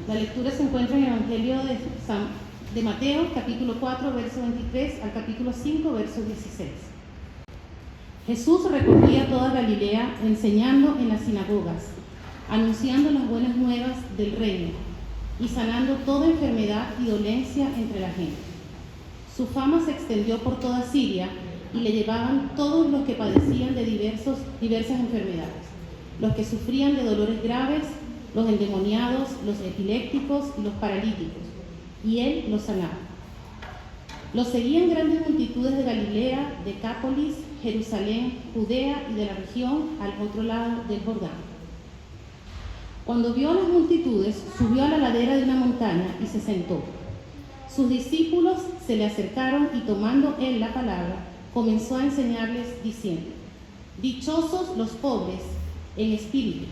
La lectura se encuentra en el Evangelio de Mateo, capítulo 4, verso 23, al capítulo 5, verso 16. Jesús recorría toda Galilea, enseñando en las sinagogas, anunciando las buenas nuevas del reino y sanando toda enfermedad y dolencia entre la gente. Su fama se extendió por toda Siria y le llevaban todos los que padecían de diversas enfermedades, los que sufrían de dolores graves, los endemoniados, los epilépticos y los paralíticos, y él los sanaba. Los seguían grandes multitudes de Galilea, Decápolis, Jerusalén, Judea y de la región al otro lado del Jordán. Cuando vio a las multitudes, subió a la ladera de una montaña y se sentó. Sus discípulos se le acercaron y tomando él la palabra, comenzó a enseñarles diciendo: Dichosos los pobres en espíritu,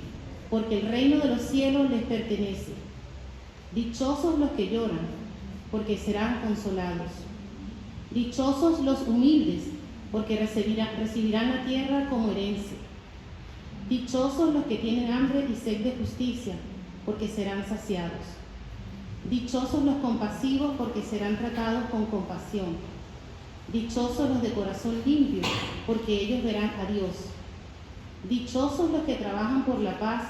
porque el reino de los cielos les pertenece. Dichosos los que lloran, porque serán consolados. Dichosos los humildes, porque recibirán la tierra como herencia. Dichosos los que tienen hambre y sed de justicia, porque serán saciados. Dichosos los compasivos, porque serán tratados con compasión. Dichosos los de corazón limpio, porque ellos verán a Dios. Dichosos los que trabajan por la paz,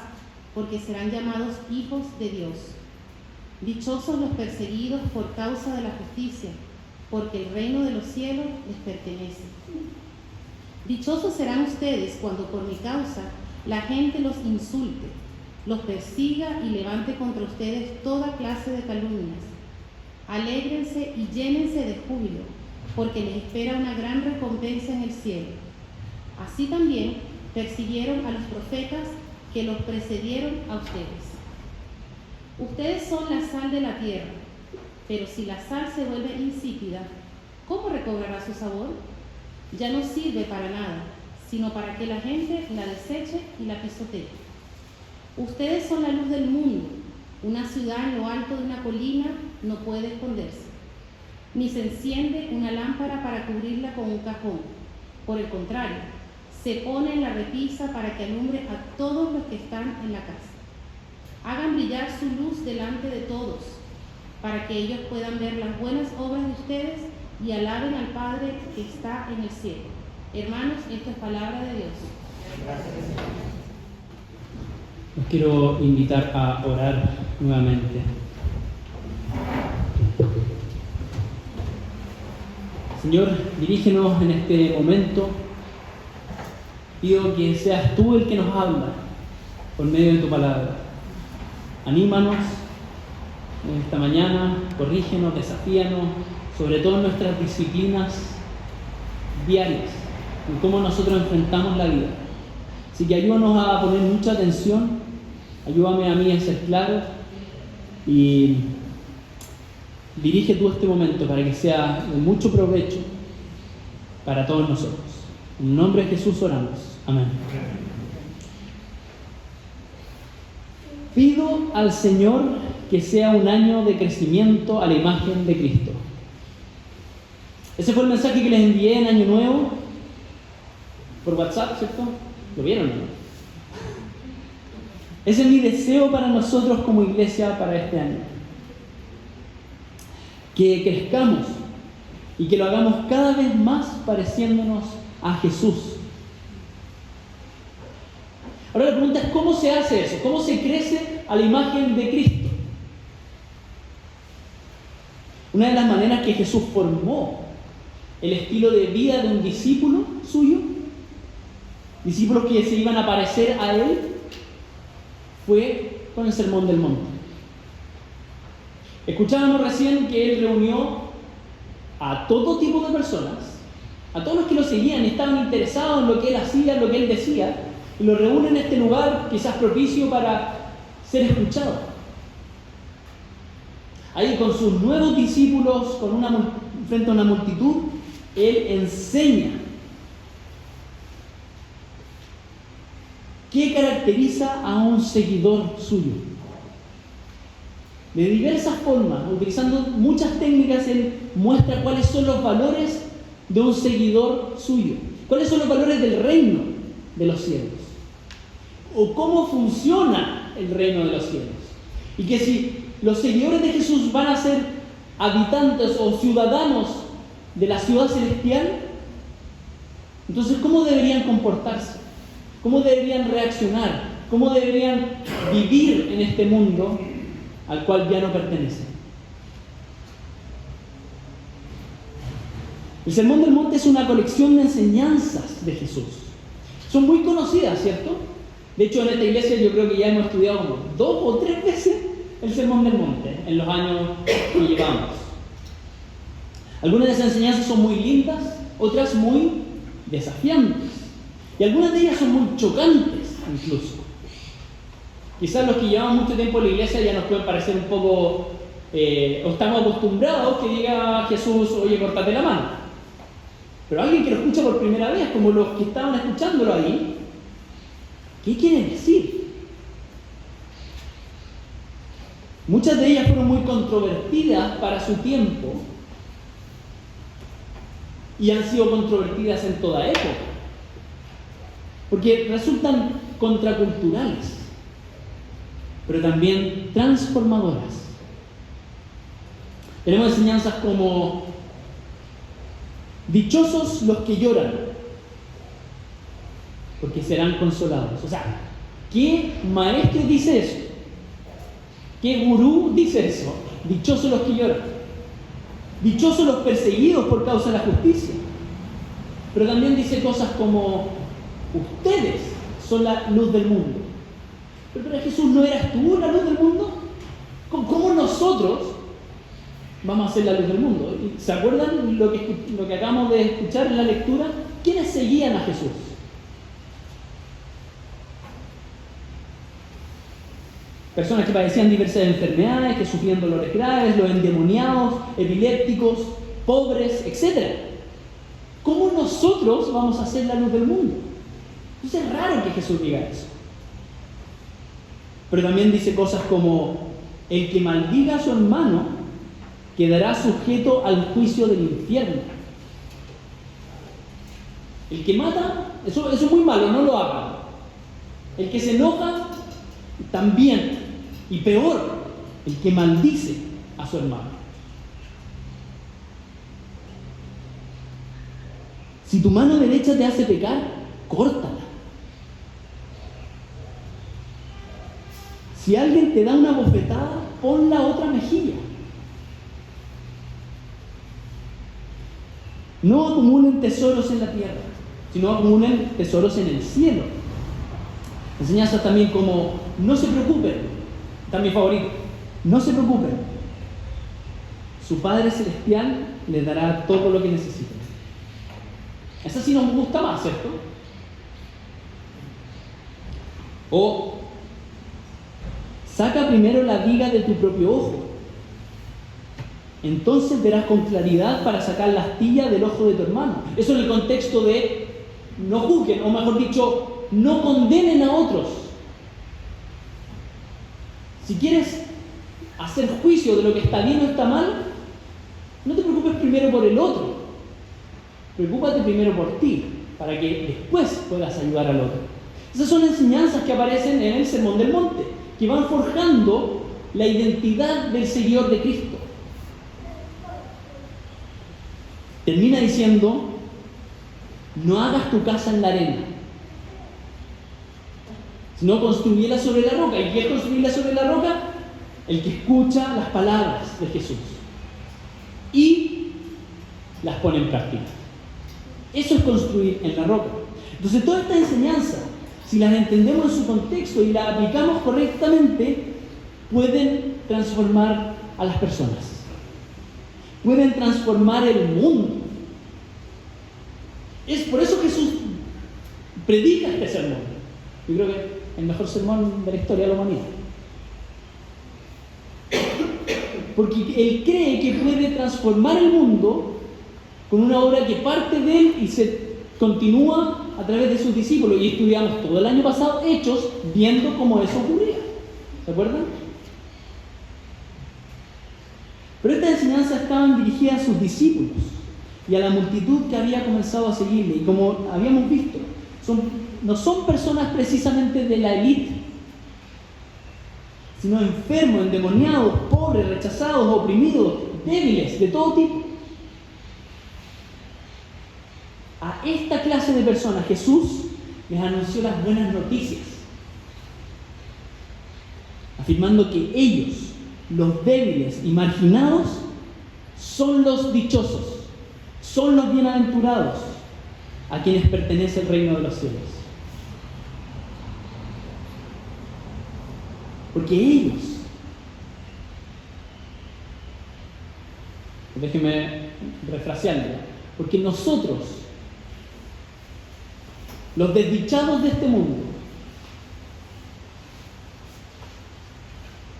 porque serán llamados hijos de Dios. Dichosos los perseguidos por causa de la justicia, porque el reino de los cielos les pertenece. Dichosos serán ustedes cuando por mi causa la gente los insulte, los persiga y levante contra ustedes toda clase de calumnias. Alégrense y llénense de júbilo, porque les espera una gran recompensa en el cielo. Así también persiguieron a los profetas que los precedieron a ustedes. Ustedes son la sal de la tierra, pero si la sal se vuelve insípida, ¿cómo recobrará su sabor? Ya no sirve para nada, sino para que la gente la deseche y la pisotee. Ustedes son la luz del mundo. Una ciudad en lo alto de una colina no puede esconderse, ni se enciende una lámpara para cubrirla con un cajón. Por el contrario, se pone en la repisa para que alumbre a todos los que están en la casa. Hagan brillar su luz delante de todos, para que ellos puedan ver las buenas obras de ustedes y alaben al Padre que está en el cielo. Hermanos, esto es palabra de Dios. Los quiero invitar a orar nuevamente. Señor, dirígenos en este momento. Pido que seas tú el que nos habla por medio de tu palabra. Anímanos en esta mañana, corrígenos, desafíanos, sobre todo en nuestras disciplinas diarias, en cómo nosotros enfrentamos la vida. Así que ayúdanos a poner mucha atención, ayúdame a mí a ser claro y dirige tú este momento para que sea de mucho provecho para todos nosotros. En el nombre de Jesús oramos. Amén. Pido al Señor que sea un año de crecimiento a la imagen de Cristo. Ese fue el mensaje que les envié en Año Nuevo por WhatsApp, ¿cierto? ¿Lo vieron, no? Ese es mi deseo para nosotros como iglesia para este año. Que crezcamos y que lo hagamos cada vez más pareciéndonos a Jesús. Ahora la pregunta es, ¿cómo se hace eso? ¿Cómo se crece a la imagen de Cristo? Una de las maneras que Jesús formó el estilo de vida de un discípulo suyo, discípulos que se iban a parecer a Él, fue con el Sermón del Monte. Escuchábamos recién que Él reunió a todo tipo de personas, a todos los que lo seguían y estaban interesados en lo que Él hacía, en lo que Él decía, y lo reúne en este lugar quizás propicio para ser escuchado. Ahí con sus nuevos discípulos, frente a una multitud, Él enseña. ¿Qué caracteriza a un seguidor suyo? De diversas formas, utilizando muchas técnicas, Él muestra cuáles son los valores de un seguidor suyo. ¿Cuáles son los valores del reino de los cielos? O cómo funciona el reino de los cielos. Y que si los seguidores de Jesús van a ser habitantes o ciudadanos de la ciudad celestial, entonces ¿cómo deberían comportarse? ¿Cómo deberían reaccionar? ¿Cómo deberían vivir en este mundo al cual ya no pertenecen? El Sermón del Monte es una colección de enseñanzas de Jesús. Son muy conocidas, ¿cierto? De hecho, en esta iglesia yo creo que ya hemos estudiado como 2 o 3 veces el Sermón del Monte en los años que llevamos. Algunas de esas enseñanzas son muy lindas, otras muy desafiantes. Y algunas de ellas son muy chocantes, incluso. Quizás los que llevan mucho tiempo en la iglesia ya nos pueden parecer un poco, o estamos acostumbrados que diga Jesús, oye, córtate la mano. Pero alguien que lo escucha por primera vez, como los que estaban escuchándolo ahí, ¿qué quiere decir? Muchas de ellas fueron muy controvertidas para su tiempo y han sido controvertidas en toda época, porque resultan contraculturales, pero también transformadoras. Tenemos enseñanzas como: dichosos los que lloran, porque serán consolados. O sea, ¿qué maestro dice eso? ¿Qué gurú dice eso? Dichosos los que lloran. Dichosos los perseguidos por causa de la justicia. Pero también dice cosas como: ustedes son la luz del mundo. Pero para Jesús, ¿no eras tú la luz del mundo? ¿Cómo nosotros vamos a ser la luz del mundo? ¿Se acuerdan lo que acabamos de escuchar en la lectura? ¿Quiénes seguían a Jesús? Personas que padecían diversas enfermedades, que sufrían dolores graves, los endemoniados, epilépticos, pobres, etc. ¿Cómo nosotros vamos a ser la luz del mundo? Entonces es raro que Jesús diga eso. Pero también dice cosas como: el que maldiga a su hermano quedará sujeto al juicio del infierno. El que mata, eso es muy malo, no lo hagan. El que se enoja, también. Y peor, el que maldice a su hermano. Si tu mano derecha te hace pecar, córtala. Si alguien te da una bofetada, pon la otra mejilla. No acumulen tesoros en la tierra, sino acumulen tesoros en el cielo. Enseñanzas también como: no se preocupen. Está mi favorito: no se preocupen. Su Padre Celestial les dará todo lo que necesiten. Esa sí nos gusta más, ¿cierto? O: saca primero la viga de tu propio ojo, entonces verás con claridad para sacar la astilla del ojo de tu hermano. Eso en el contexto de no juzguen, o mejor dicho, no condenen a otros. Si quieres hacer juicio de lo que está bien o está mal, no te preocupes primero por el otro. Preocúpate primero por ti, para que después puedas ayudar al otro. Esas son enseñanzas que aparecen en el Sermón del Monte, que van forjando la identidad del seguidor de Cristo. Termina diciendo: no hagas tu casa en la arena, sino construíla sobre la roca. ¿Y qué es construirla sobre la roca? El que escucha las palabras de Jesús y las pone en práctica. Eso es construir en la roca. Entonces, toda esta enseñanza, si las entendemos en su contexto y las aplicamos correctamente, pueden transformar a las personas. Pueden transformar el mundo. Es por eso que Jesús predica este sermón. Yo creo que el mejor sermón de la historia de la humanidad. Porque Él cree que puede transformar el mundo con una obra que parte de Él y se continúa a través de sus discípulos. Y estudiamos todo el año pasado Hechos viendo cómo eso ocurría. ¿Se acuerdan? Pero estas enseñanzas estaban dirigidas a sus discípulos y a la multitud que había comenzado a seguirle. Y como habíamos visto, no son personas precisamente de la élite, sino enfermos, endemoniados, pobres, pobres, rechazados, oprimidos, débiles, de todo tipo. A esta clase de personas Jesús les anunció las buenas noticias, afirmando que ellos, los débiles y marginados, son los dichosos, son los bienaventurados, a quienes pertenece el reino de los cielos. Porque ellos, déjenme refrasearlo, porque nosotros, los desdichados de este mundo,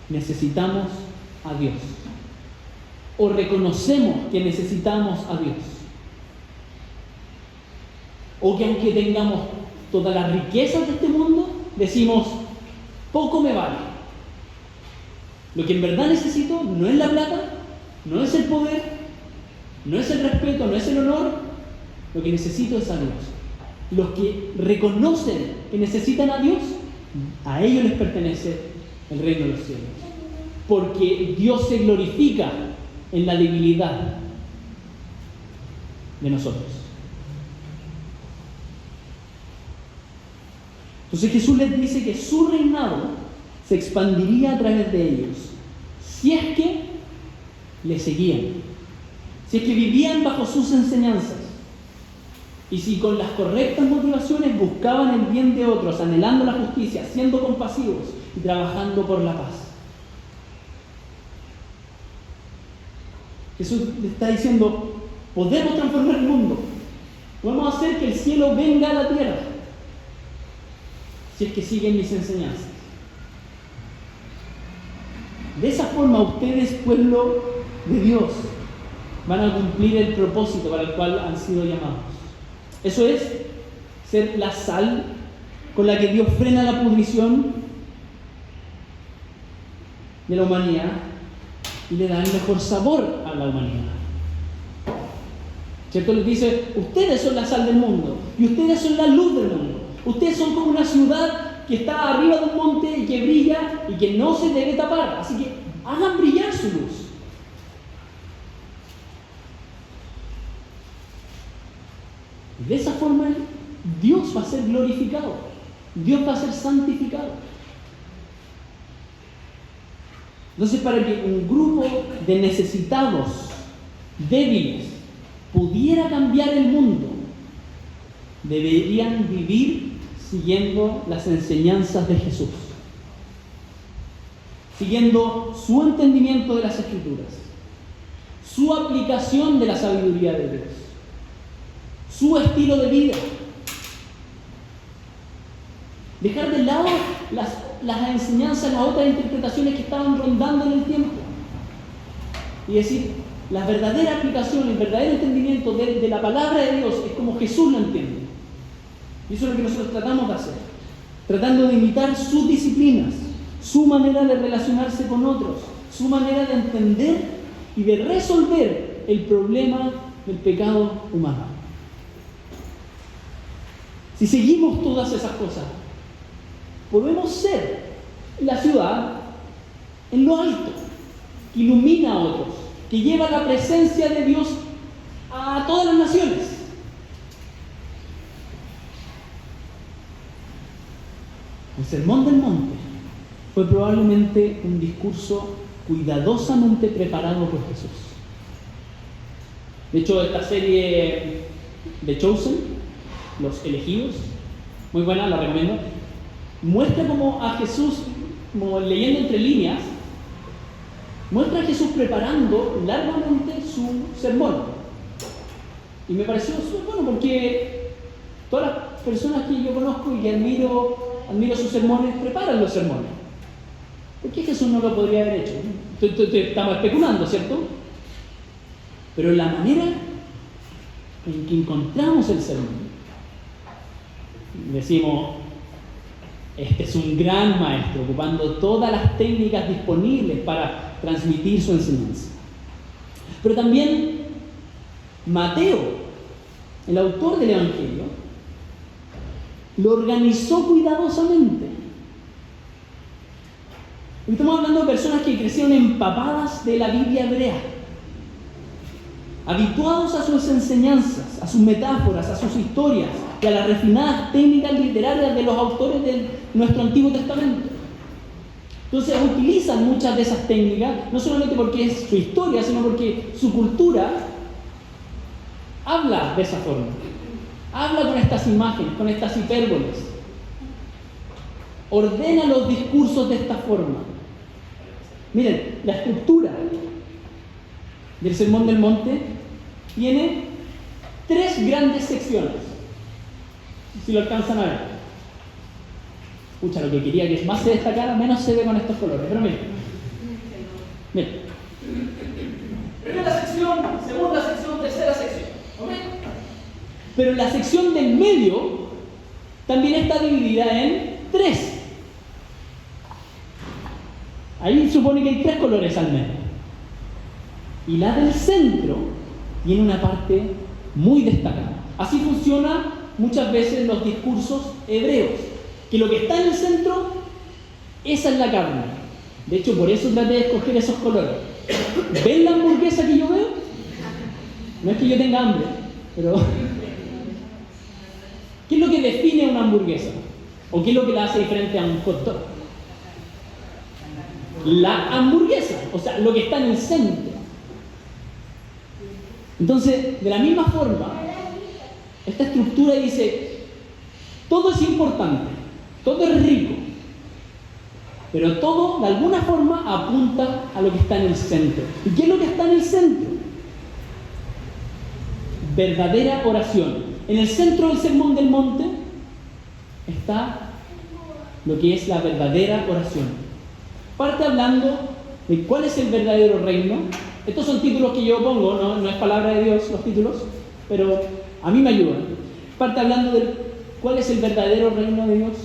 necesitamos a Dios, o reconocemos que necesitamos a Dios, o que aunque tengamos todas las riquezas de este mundo, decimos, poco me vale. Lo que en verdad necesito no es la plata, no es el poder, no es el respeto, no es el honor, lo que necesito es a Dios. Los que reconocen que necesitan a Dios, a ellos les pertenece el reino de los cielos. Porque Dios se glorifica en la debilidad de nosotros. Entonces Jesús les dice que su reinado se expandiría a través de ellos, si es que le seguían, si es que vivían bajo sus enseñanzas, y si con las correctas motivaciones buscaban el bien de otros, anhelando la justicia, siendo compasivos y trabajando por la paz. Jesús le está diciendo, podemos transformar el mundo, podemos hacer que el cielo venga a la tierra, si es que siguen mis enseñanzas. De esa forma ustedes, pueblo de Dios, van a cumplir el propósito para el cual han sido llamados. Eso es ser la sal con la que Dios frena la pudrición de la humanidad y le da el mejor sabor a la humanidad. ¿Cierto? Les dice, ustedes son la sal del mundo y ustedes son la luz del mundo. Ustedes son como una ciudad que está arriba de un monte y que brilla y que no se debe tapar. Así que hagan brillar su luz. De esa forma Dios va a ser glorificado, Dios va a ser santificado. Entonces, para que un grupo de necesitados, débiles, pudiera cambiar el mundo, deberían vivir siguiendo las enseñanzas de Jesús, siguiendo su entendimiento de las Escrituras, su aplicación de la sabiduría de Dios, su estilo de vida. Dejar de lado las enseñanzas, las otras interpretaciones que estaban rondando en el tiempo. Y decir, la verdadera aplicación, el verdadero entendimiento de la palabra de Dios es como Jesús lo entiende. Y eso es lo que nosotros tratamos de hacer. Tratando de imitar sus disciplinas, su manera de relacionarse con otros, su manera de entender y de resolver el problema del pecado humano. Si seguimos todas esas cosas, podemos ser la ciudad en lo alto, que ilumina a otros, que lleva la presencia de Dios a todas las naciones. El Sermón del Monte fue probablemente un discurso cuidadosamente preparado por Jesús. De hecho, esta serie The Chosen, Los Elegidos, muy buena, la recomiendo, muestra como a Jesús, como leyendo entre líneas, muestra a Jesús preparando largamente su sermón. Y me pareció súper bueno porque todas las personas que yo conozco y que admiro sus sermones, preparan los sermones. ¿Por qué Jesús no lo podría haber hecho? Estamos especulando, ¿cierto? Pero la manera en que encontramos el sermón, decimos, este es un gran maestro, ocupando todas las técnicas disponibles para transmitir su enseñanza. Pero también Mateo, el autor del Evangelio, lo organizó cuidadosamente. Estamos hablando de personas que crecieron empapadas de la Biblia hebrea, habituados a sus enseñanzas, a sus metáforas, a sus historias y a las refinadas técnicas literarias de los autores de nuestro Antiguo Testamento. Entonces utilizan muchas de esas técnicas, no solamente porque es su historia, sino porque su cultura habla de esa forma. Habla con estas imágenes, con estas hipérboles. Ordena los discursos de esta forma. Miren, la estructura del Sermón del Monte tiene 3 grandes secciones. Si lo alcanzan a ver. Escucha, lo que quería que más se destacara, menos se ve con estos colores. Pero miren. Miren. Primera sección, segunda sección, tercera sección. ¿Ok? Pero la sección del medio también está dividida en 3. Ahí supone que hay 3 colores al medio. Y la del centro tiene una parte muy destacada. Así funciona muchas veces los discursos hebreos, que lo que está en el centro, esa es la carne. De hecho, por eso traté de escoger esos colores. ¿Ven la hamburguesa que yo veo? No es que yo tenga hambre, pero ¿qué es lo que define una hamburguesa? ¿O qué es lo que la hace diferente a un hot dog? La hamburguesa, o sea, lo que está en el centro. Entonces, de la misma forma, esta estructura dice, todo es importante, todo es rico, pero todo de alguna forma apunta a lo que está en el centro. ¿Y qué es lo que está en el centro? Verdadera oración. En el centro del Sermón del Monte está lo que es la verdadera oración. Parte hablando de cuál es el verdadero reino. Estos son títulos que yo pongo, no es palabra de Dios los títulos, pero a mí me ayudan. Parte hablando de cuál es el verdadero reino de Dios.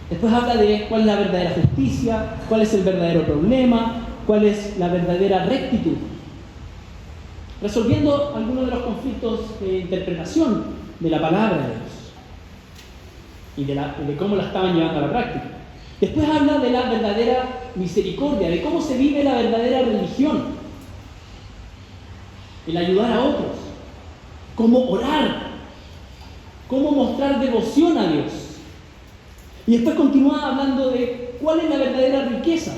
Después habla de cuál es la verdadera justicia, cuál es el verdadero problema, cuál es la verdadera rectitud. Resolviendo algunos de los conflictos de interpretación de la palabra de Dios y de cómo la estaban llevando a la práctica. Después habla de la verdadera misericordia, de cómo se vive la verdadera religión, el ayudar a otros, cómo orar, cómo mostrar devoción a Dios. Y después continúa hablando de cuál es la verdadera riqueza.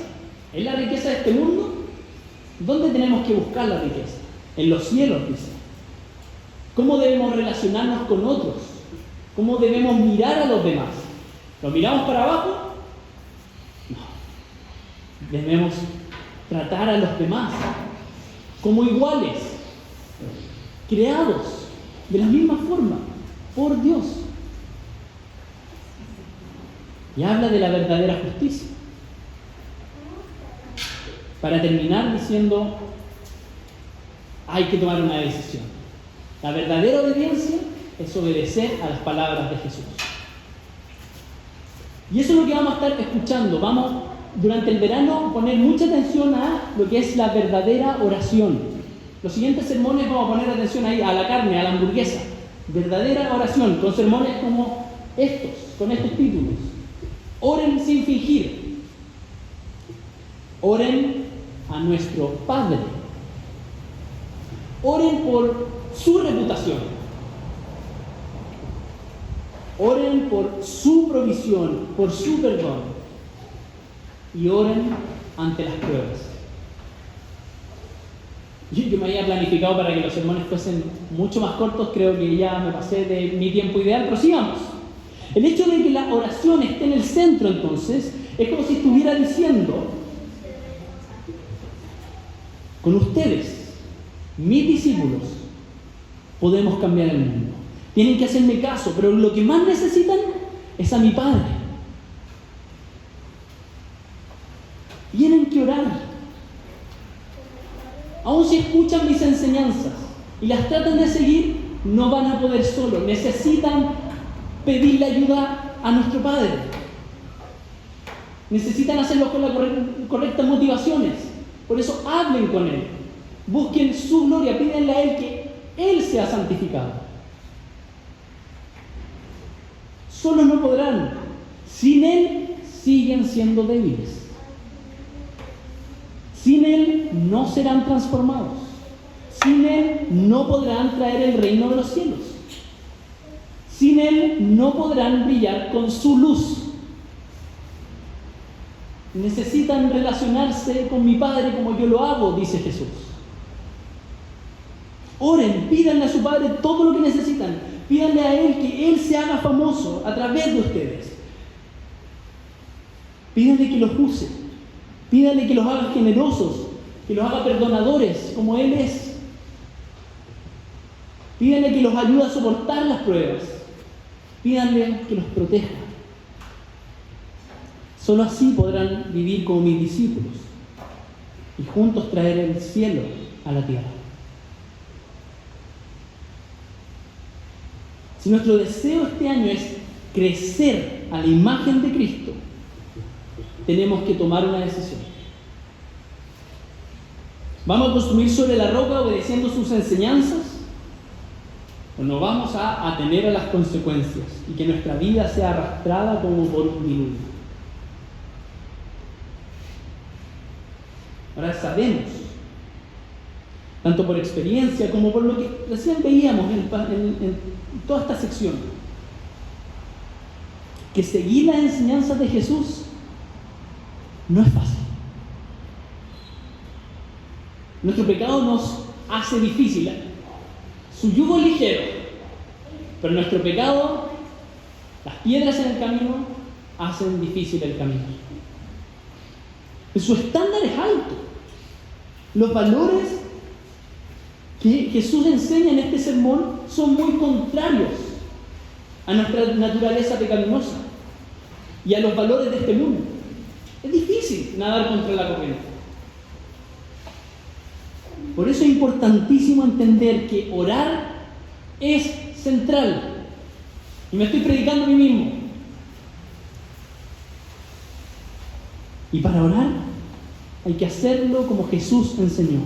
¿Es la riqueza de este mundo? ¿Dónde tenemos que buscar la riqueza? En los cielos, dice. ¿Cómo debemos relacionarnos con otros? ¿Cómo debemos mirar a los demás? ¿Los miramos para abajo? No. Debemos tratar a los demás como iguales, creados de la misma forma por Dios. Y habla de la verdadera justicia. Para terminar diciendo, hay que tomar una decisión. La verdadera obediencia es obedecer a las palabras de Jesús. Y eso es lo que vamos a estar escuchando. Vamos durante el verano a poner mucha atención a lo que es la verdadera oración. Los siguientes sermones vamos a poner atención ahí, a la carne, a la hamburguesa. Verdadera oración, con sermones como estos, con estos títulos. Oren sin fingir. Oren a nuestro Padre. Oren por su reputación. Oren por su provisión, por su perdón. Y oren ante las pruebas. Yo me había planificado para que los sermones fuesen mucho más cortos. Creo que ya me pasé de mi tiempo ideal, pero sigamos. El hecho de que la oración esté en el centro, entonces, es como si estuviera diciendo, con ustedes, mis discípulos, podemos cambiar el mundo. Tienen que hacerme caso, pero lo que más necesitan es a mi Padre. Tienen que orar. Aun si escuchan mis enseñanzas y las tratan de seguir, no van a poder solos. Necesitan pedirle ayuda a nuestro Padre. Necesitan hacerlo con las correctas motivaciones. Por eso hablen con Él. Busquen su gloria, pídenle a Él que Él sea santificado. Solos no podrán. Sin Él siguen siendo débiles. Sin Él no serán transformados. Sin Él no podrán traer el reino de los cielos. Sin Él no podrán brillar con su luz. Necesitan relacionarse con mi Padre como yo lo hago, dice Jesús. Oren, pídanle a su Padre todo lo que necesitan. Pídanle a Él que Él se haga famoso a través de ustedes. Pídanle que los use. Pídanle que los haga generosos, que los haga perdonadores como Él es. Pídanle que los ayude a soportar las pruebas. Pídanle que los proteja. Solo así podrán vivir como mis discípulos y juntos traer el cielo a la tierra. Si nuestro deseo este año es crecer a la imagen de Cristo, tenemos que tomar una decisión. ¿Vamos a construir sobre la roca obedeciendo sus enseñanzas? ¿O nos vamos a atener a las consecuencias y que nuestra vida sea arrastrada como por un diluvio? Ahora sabemos, tanto por experiencia como por lo que recién veíamos en toda esta sección, que seguir las enseñanzas de Jesús no es fácil. Nuestro pecado nos hace difícil. Su yugo es ligero, pero nuestro pecado, las piedras en el camino, hacen difícil el camino. Su estándar es alto. Los valores que Jesús enseña en este sermón son muy contrarios a nuestra naturaleza pecaminosa y a los valores de este mundo. Es difícil nadar contra la corriente. Por eso es importantísimo entender que orar es central. Y me estoy predicando a mí mismo. Y para orar hay que hacerlo como Jesús enseñó.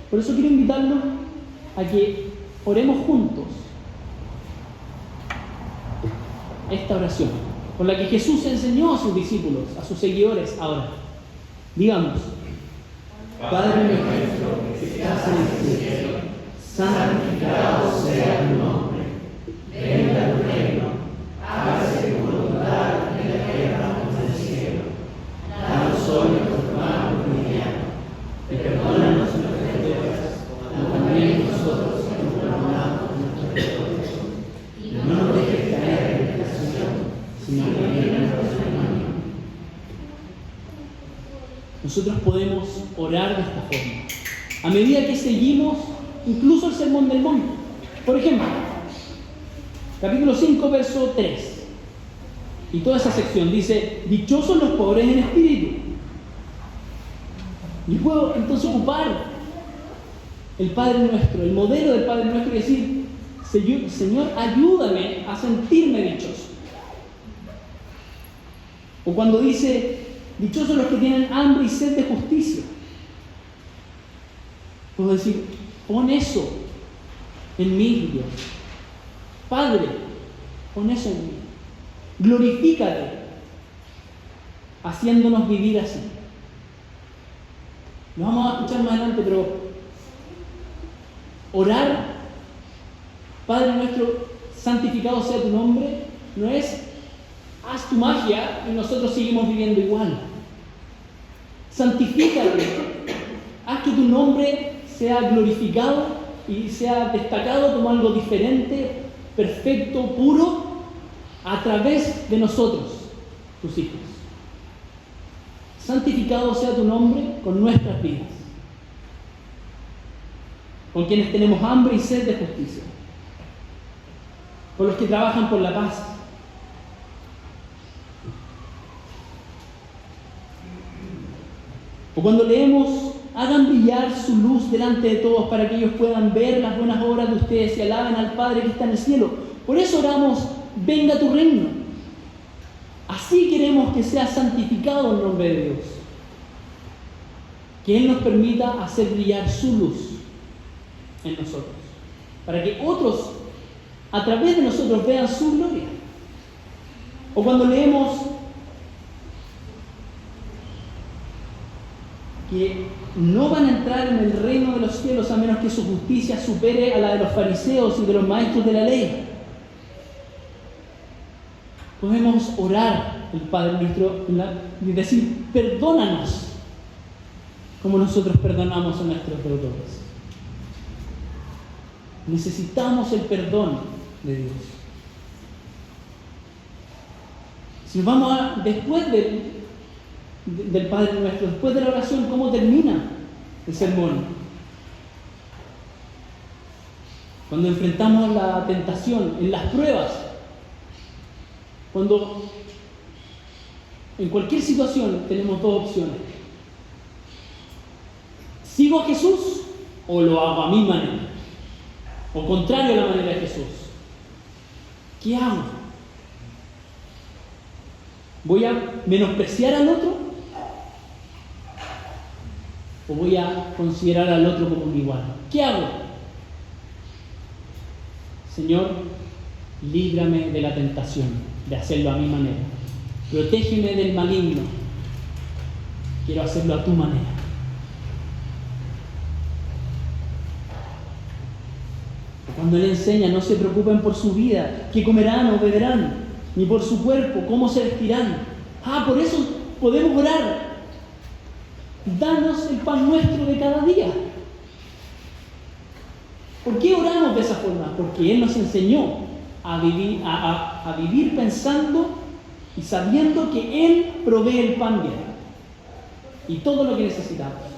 Por eso quiero invitarlos a que oremos juntos esta oración, con la que Jesús enseñó a sus discípulos, a sus seguidores ahora. Digamos: Padre nuestro que estás en el cielo, santificado sea tu nombre. Venga tu reino, hágase tu voluntad en la tierra como en el cielo. Danos hoy nuestro pan cotidiano, y perdónanos nuestras deudas, como también nosotros perdonamos a nuestros deudores. Y no nos dejes caer en tentación, sino que líbranos del maligno. Nosotros podemos orar de esta forma, a medida que seguimos incluso el Sermón del Monte. Por ejemplo, capítulo 5, verso 3. Y toda esa sección dice: dichosos los pobres en espíritu. Y puedo entonces ocupar el Padre Nuestro, el modelo del Padre Nuestro, y decir: Señor, ayúdame a sentirme dichoso. O cuando dice: dichosos los que tienen hambre y sed de justicia, puedo decir: pon eso en mí, Dios. Padre, pon eso en mí. Glorifícate, haciéndonos vivir así. Lo vamos a escuchar más adelante, pero orar, Padre nuestro, santificado sea tu nombre, no es haz tu magia y nosotros seguimos viviendo igual. Santifícate, haz que tu nombre sea glorificado y sea destacado como algo diferente, perfecto, puro, a través de nosotros, tus hijos. Santificado sea tu nombre con nuestras vidas, con quienes tenemos hambre y sed de justicia, con los que trabajan por la paz, o cuando leemos: hagan brillar su luz delante de todos para que ellos puedan ver las buenas obras de ustedes y alaben al Padre que está en el cielo. Por eso oramos: venga tu reino. Así queremos que sea santificado el nombre de Dios, que Él nos permita hacer brillar su luz en nosotros, para que otros a través de nosotros vean su gloria. O cuando leemos que no van a entrar en el reino de los cielos a menos que su justicia supere a la de los fariseos y de los maestros de la ley. Podemos orar el Padre nuestro y decir: perdónanos como nosotros perdonamos a nuestros deudores. Necesitamos el perdón de Dios. Si nos vamos después del Padre nuestro, después de la oración, ¿cómo termina el sermón? Cuando enfrentamos la tentación, en las pruebas, cuando en cualquier situación tenemos dos opciones: ¿sigo a Jesús o lo hago a mi manera? O contrario a la manera de Jesús. ¿Qué hago? ¿Voy a menospreciar al otro? ¿O voy a considerar al otro como un igual? ¿Qué hago? Señor, líbrame de la tentación de hacerlo a mi manera. Protégeme del maligno. Quiero hacerlo a tu manera. Cuando Él enseña: no se preocupen por su vida, qué comerán o beberán, ni por su cuerpo, cómo se vestirán. Por eso podemos orar: danos el pan nuestro de cada día. ¿Por qué oramos de esa forma? Porque Él nos enseñó a vivir pensando y sabiendo que Él provee el pan diario y todo lo que necesitamos.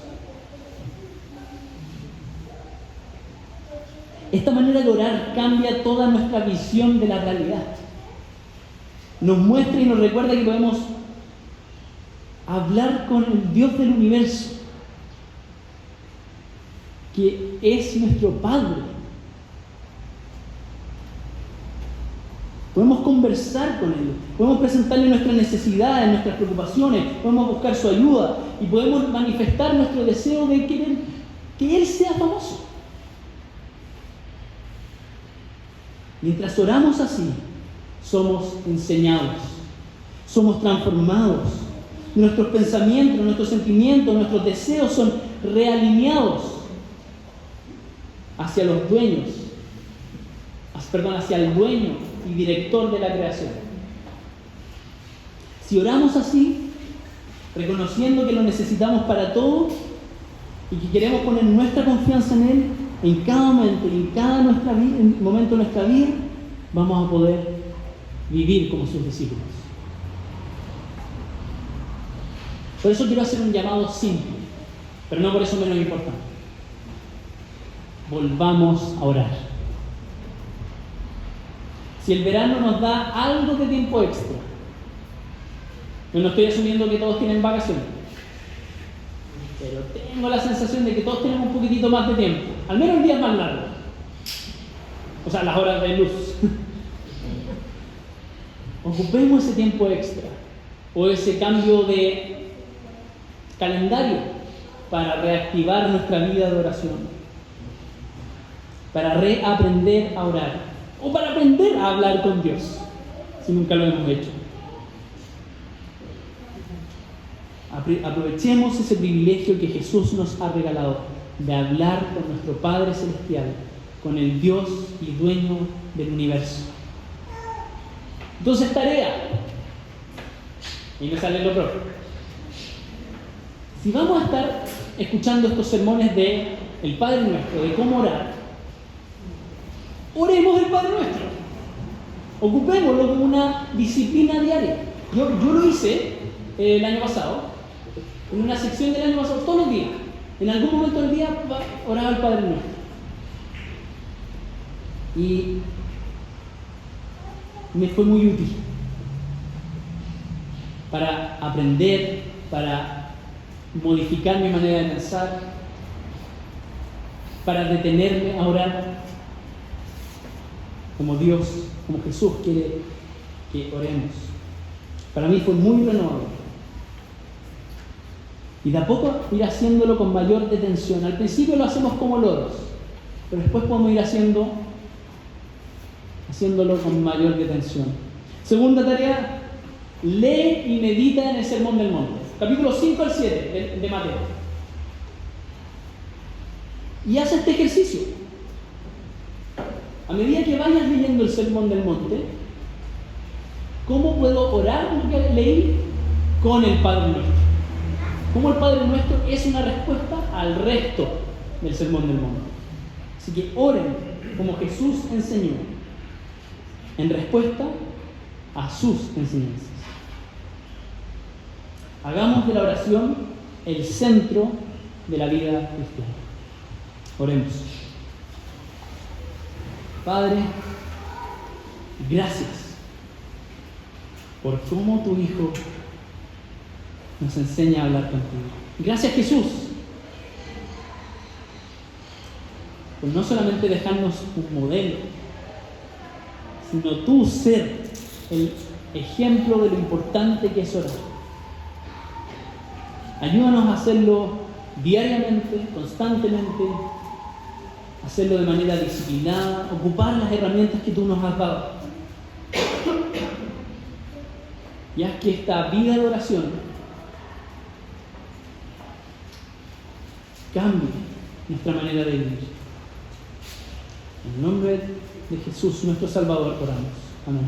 Esta manera de orar cambia toda nuestra visión de la realidad. Nos muestra y nos recuerda que podemos hablar con el Dios del universo, que es nuestro Padre. Podemos conversar con Él, podemos presentarle nuestras necesidades, nuestras preocupaciones, podemos buscar su ayuda y podemos manifestar nuestro deseo de querer que Él sea famoso. Mientras oramos así, somos enseñados, somos transformados. Nuestros pensamientos, nuestros sentimientos, nuestros deseos son realineados hacia los dueños, hacia el dueño y director de la creación. Si oramos así, reconociendo que lo necesitamos para todo y que queremos poner nuestra confianza en Él, en cada momento y en cada momento de nuestra vida, vamos a poder vivir como sus discípulos. Por eso quiero hacer un llamado simple, pero no por eso menos importante. Volvamos a orar. Si el verano nos da algo de tiempo extra, yo no estoy asumiendo que todos tienen vacaciones, pero tengo la sensación de que todos tenemos un poquitito más de tiempo, al menos el día más largo, o sea, las horas de luz. Ocupemos ese tiempo extra o ese cambio de calendario para reactivar nuestra vida de oración, para reaprender a orar o para aprender a hablar con Dios si nunca lo hemos hecho. Aprovechemos ese privilegio que Jesús nos ha regalado de hablar con nuestro Padre Celestial, con el Dios y dueño del universo. Entonces, tarea. Y me sale lo propio. Si vamos a estar escuchando estos sermones de el Padre Nuestro, de cómo orar, oremos el Padre Nuestro. Ocupémoslo como una disciplina diaria. Yo lo hice el año pasado, en una sección del año pasado, todos los días. En algún momento del día oraba el Padre Nuestro. Y me fue muy útil para aprender, para modificar mi manera de pensar, para detenerme a orar como Dios, como Jesús quiere que oremos. Para mí fue muy renovador. Y de a poco ir haciéndolo con mayor detención. Al principio lo hacemos como loros, pero después podemos ir haciéndolo con mayor detención. Segunda tarea, lee y medita en el Sermón del Monte. Capítulo 5 al 7 de Mateo. Y haz este ejercicio. A medida que vayas leyendo el Sermón del Monte, ¿cómo puedo orar lo que leí? Con el Padre Nuestro. ¿Cómo el Padre Nuestro es una respuesta al resto del Sermón del Monte? Así que oren como Jesús enseñó, en respuesta a sus enseñanzas. Hagamos de la oración el centro de la vida cristiana. Oremos. Padre, gracias por cómo tu Hijo nos enseña a hablar contigo. Gracias, Jesús, por no solamente dejarnos un modelo, sino tú ser el ejemplo de lo importante que es orar. Ayúdanos a hacerlo diariamente, constantemente, hacerlo de manera disciplinada, ocupar las herramientas que tú nos has dado. Y haz que esta vida de oración cambie nuestra manera de vivir. En el nombre de Jesús, nuestro Salvador, oramos. Amén.